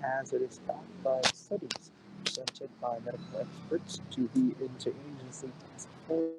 as it is backed by studies presented by medical experts to the interagency task force.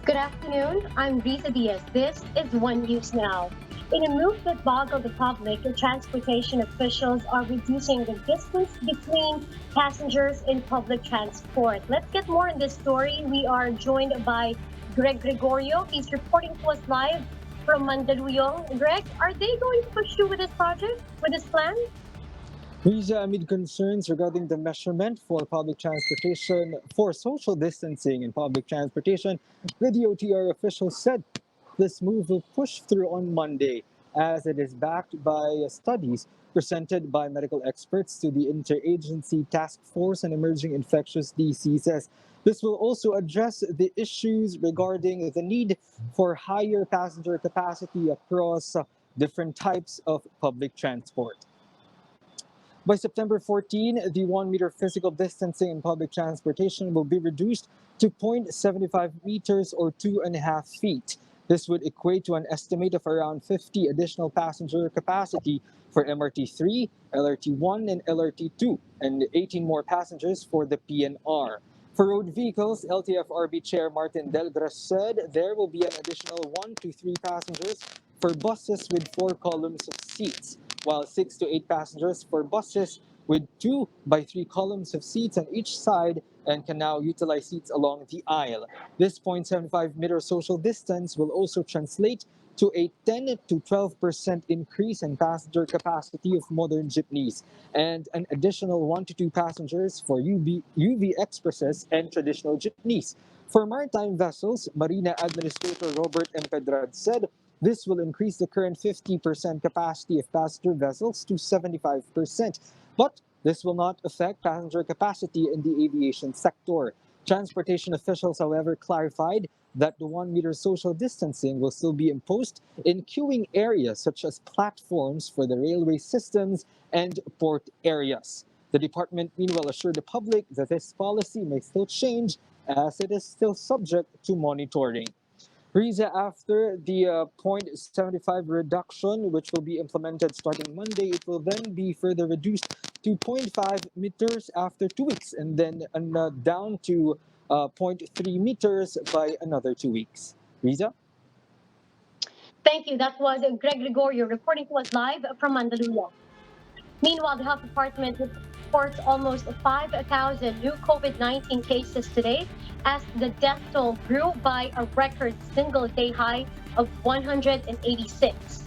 Good afternoon. I'm Risa Diaz. This is One News Now. In a move that boggled the public, the transportation officials are reducing the distance between passengers in public transport. Let's get more on this story. We are joined by Greg Gregorio. He's reporting to us live from Mandaluyong. Greg, are they going to pursue with this project, with this plan? Riza, amid concerns regarding the measurement for public transportation for social distancing in public transportation, the DOTr official said this move will push through on Monday as it is backed by studies presented by medical experts to the Interagency Task Force on Emerging Infectious Diseases. This will also address the issues regarding the need for higher passenger capacity across different types of public transport. By September 14, the 1 meter physical distancing in public transportation will be reduced to 0.75 meters or 2.5 feet. This would equate to an estimate of around 50 additional passenger capacity for MRT3, LRT1, and LRT2, and 18 more passengers for the PNR. For road vehicles, LTFRB Chair Martin Delgras said there will be an additional 1 to 3 passengers for buses with 4 columns of seats, while 6 to 8 passengers for buses with 2 by 3 columns of seats on each side and can now utilize seats along the aisle. This 0.75-meter social distance will also translate to a 10 to 12% increase in passenger capacity of modern jeepneys and an additional 1 to 2 passengers for UV expresses and traditional jeepneys. For maritime vessels, Marina Administrator Robert M. Pedrad said this will increase the current 50% capacity of passenger vessels to 75%. But this will not affect passenger capacity in the aviation sector. Transportation officials, however, clarified that the 1 meter social distancing will still be imposed in queuing areas such as platforms for the railway systems and port areas. The department, meanwhile, assured the public that this policy may still change as it is still subject to monitoring. Riza, after the 0.75 reduction, which will be implemented starting Monday, it will then be further reduced to zero point 0.5 meters after 2 weeks and then down to zero point 0.3 meters by another 2 weeks. Riza? Thank you. That was Greg Gregorio reporting to us live from Mandaluyong. Meanwhile, the health department reports almost 5,000 new COVID-19 cases today as the death toll grew by a record single-day high of 186.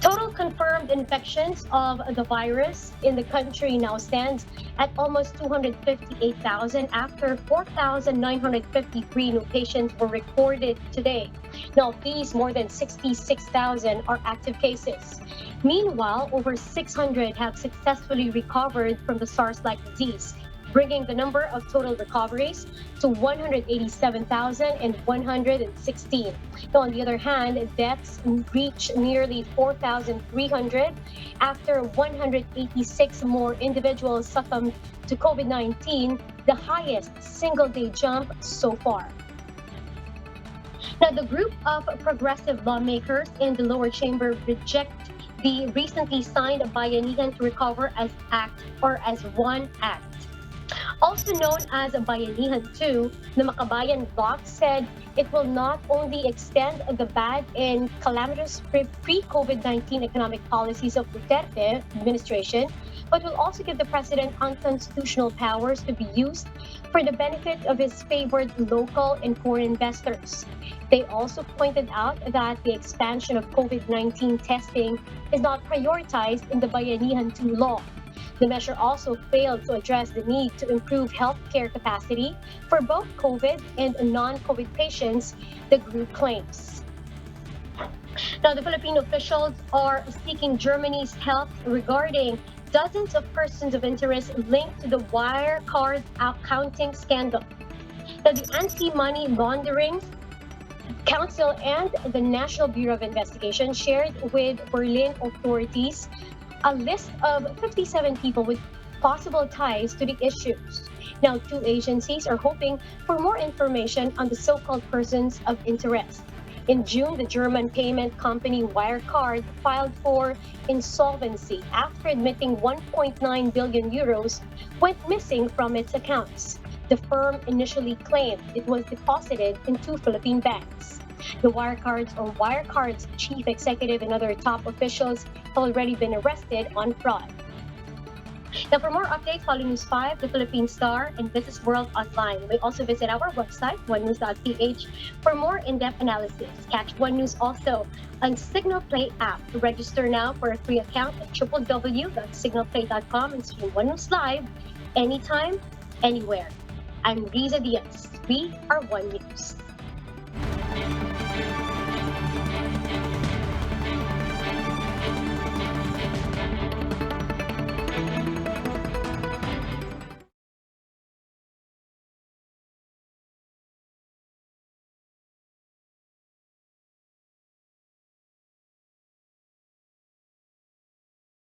Total confirmed infections of the virus in the country now stands at almost 258,000 after 4,953 new patients were recorded today. Now, of these, more than 66,000 are active cases. Meanwhile, over 600 have successfully recovered from the SARS-like disease, bringing the number of total recoveries to 187,116. Now, on the other hand, deaths reached nearly 4,300 after 186 more individuals succumbed to COVID-19, the highest single-day jump so far. Now, the group of progressive lawmakers in the lower chamber reject the recently signed Bayanihan to Recover as Act or as One Act. Also known as Bayanihan 2, the Makabayan bloc said it will not only extend the bad and calamitous pre-COVID-19 economic policies of Duterte administration, but will also give the president unconstitutional powers to be used for the benefit of his favored local and foreign investors. They also pointed out that the expansion of COVID-19 testing is not prioritized in the Bayanihan 2 law. The measure also failed to address the need to improve healthcare capacity for both COVID and non-COVID patients, the group claims. Now, the Filipino officials are seeking Germany's help regarding dozens of persons of interest linked to the wire card accounting scandal. Now, the Anti-Money Laundering Council and the National Bureau of Investigation shared with Berlin authorities a list of 57 people with possible ties to the issues. Now, two agencies are hoping for more information on the so-called persons of interest. In June, the German payment company Wirecard filed for insolvency after admitting 1.9 billion euros went missing from its accounts. The firm initially claimed it was deposited in two Philippine banks. The Wirecard's chief executive and other top officials have already been arrested on fraud. Now, for more updates, follow News 5, the Philippine Star, and Business World Online. You may also visit our website, onenews.ph, for more in-depth analysis. Catch One News also on Signal Play app. Register now for a free account at www.signalplay.com and stream One News live anytime, anywhere. I'm Riza Diaz. We are One News.